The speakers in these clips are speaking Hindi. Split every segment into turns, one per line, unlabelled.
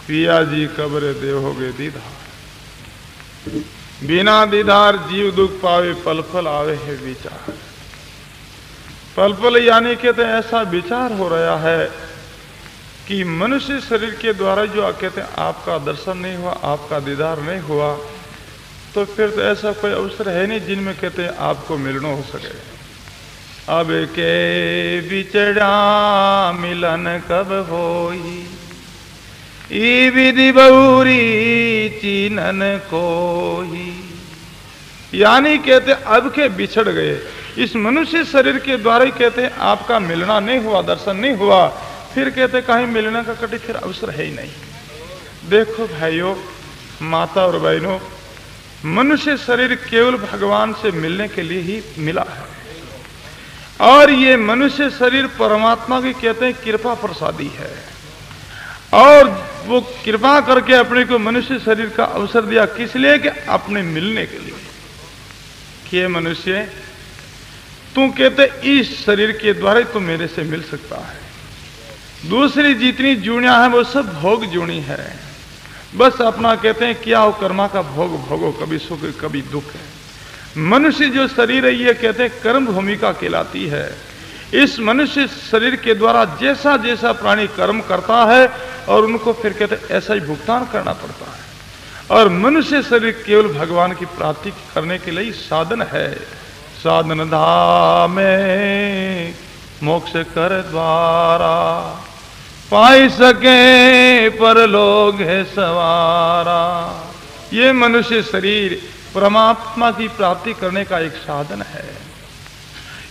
पिया जी कब्र देहोगे दीदार। बिना दीदार जीव दुख पावे, पल पल आवे है विचार। पल पल यानी कहते ऐसा विचार हो रहा है कि मनुष्य शरीर के द्वारा जो कहते हैं आपका दर्शन नहीं हुआ, आपका दीदार नहीं हुआ, तो फिर तो ऐसा कोई अवसर है नहीं जिनमें कहते हैं आपको मिलना हो सके। अब के बिछड़ा मिलन कब होई, ई विधि बहुरी चीनन कोई। यानी कहते अब के बिछड़ गए, इस मनुष्य शरीर के द्वारा ही कहते हैं आपका मिलना नहीं हुआ, दर्शन नहीं हुआ, फिर कहते कहीं मिलने का कभी फिर अवसर है ही नहीं। देखो भाइयों, माता और बहनों, मनुष्य शरीर केवल भगवान से मिलने के लिए ही मिला है, और ये मनुष्य शरीर परमात्मा की कहते हैं कृपा प्रसादी है, और वो कृपा करके अपने को मनुष्य शरीर का अवसर दिया। किस लिए? कि अपने मिलने के लिए। कि मनुष्य तू कहते इस शरीर के द्वारा ही तू मेरे से मिल सकता है, दूसरी जितनी जूनियां हैं वो सब भोग जूनी है, बस अपना कहते हैं क्या हो कर्मा का भोग भोगो, कभी सुख कभी दुख है। मनुष्य जो शरीर है ये कहते हैं कर्म भूमिका कहलाती है। इस मनुष्य शरीर के द्वारा जैसा जैसा प्राणी कर्म करता है और उनको फिर कहते हैं ऐसा ही भुगतान करना पड़ता है, और मनुष्य शरीर केवल भगवान की प्राप्ति करने के लिए साधन है। साधन धामे मोक्ष कर द्वारा, पाई सके परलोक है सवारा। ये मनुष्य शरीर परमात्मा की प्राप्ति करने का एक साधन है।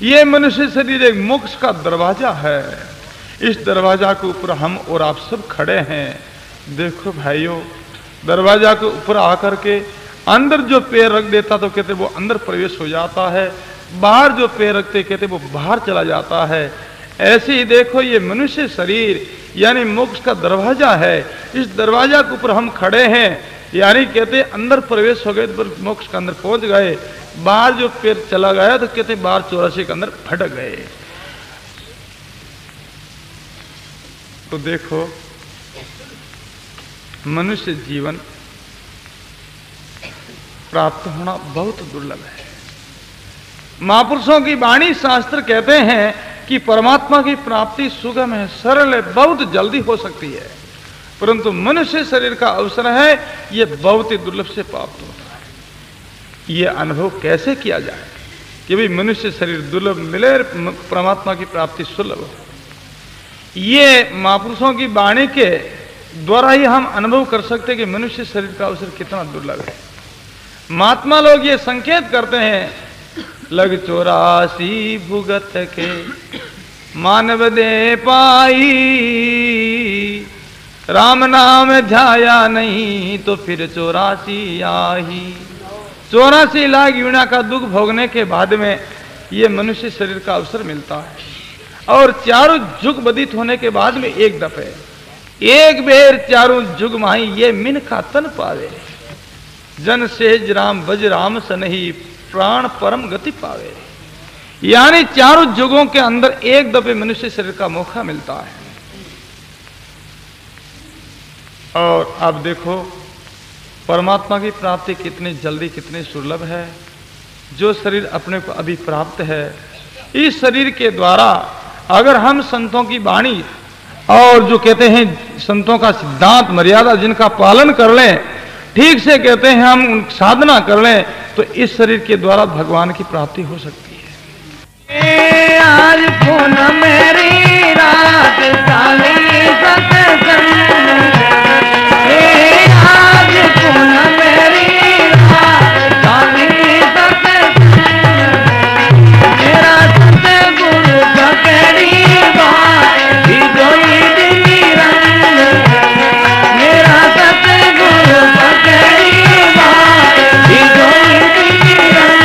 ये मनुष्य शरीर एक मोक्ष का दरवाजा है। इस दरवाजा के ऊपर हम और आप सब खड़े हैं। देखो भाइयों, दरवाजा के ऊपर आकर के अंदर जो पैर रख देता तो कहते वो अंदर प्रवेश हो जाता है, बाहर जो पैर रखते कहते वो बाहर चला जाता है। ऐसे ही देखो ये मनुष्य शरीर यानी मोक्ष का दरवाजा है। इस दरवाजा के ऊपर हम खड़े हैं, यानी कहते अंदर प्रवेश हो गए तो मोक्ष के अंदर पहुंच गए, बाहर जो पैर चला गया तो कहते बाहर 84 के अंदर भटक गए। तो देखो मनुष्य जीवन प्राप्त होना बहुत दुर्लभ है। महापुरुषों की वाणी शास्त्र कहते हैं कि परमात्मा की प्राप्ति सुगम है, सरल है, बहुत जल्दी हो सकती है, परंतु मनुष्य शरीर का अवसर है ये बहुत ही दुर्लभ से प्राप्त होता है। ये अनुभव कैसे किया जाए कि भाई मनुष्य शरीर दुर्लभ मिले, परमात्मा की प्राप्ति सुलभ हो। ये महापुरुषों की वाणी के द्वारा ही हम अनुभव कर सकते हैं कि मनुष्य शरीर का अवसर कितना दुर्लभ है। महात्मा लोग ये संकेत करते हैं, लग 84 भुगत के मानव दे पाई, राम नाम ध्याया नहीं तो फिर 84 आही। 84 लाख यूना का दुख भोगने के बाद में ये मनुष्य शरीर का अवसर मिलता है, और चारों जुग बदित होने के बाद में एक दफे एक बेर चारों जुग माही ये मिन का तन पावे, जन सेज राम बज राम सनही प्राण परम गति पावे। यानी चारों जुगों के अंदर एक दफे मनुष्य शरीर का मौका मिलता है। और अब देखो परमात्मा की प्राप्ति कितनी जल्दी कितनी सुलभ है। जो शरीर अपने को अभी प्राप्त है, इस शरीर के द्वारा अगर हम संतों की वाणी और जो कहते हैं संतों का सिद्धांत मर्यादा जिनका पालन कर लें, ठीक से कहते हैं हम उन साधना कर लें, तो इस शरीर के द्वारा भगवान की प्राप्ति हो सकती है।
आज पूनम मेरी रात काली सत्संग, आज पूनम मेरी रात काली सत्संग, मेरा सतगुरु पकड़ी बात ही जोई दिली रंग, मेरा सतगुरु पकड़ी बात ही जोई दिली रंग।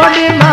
मोड़ी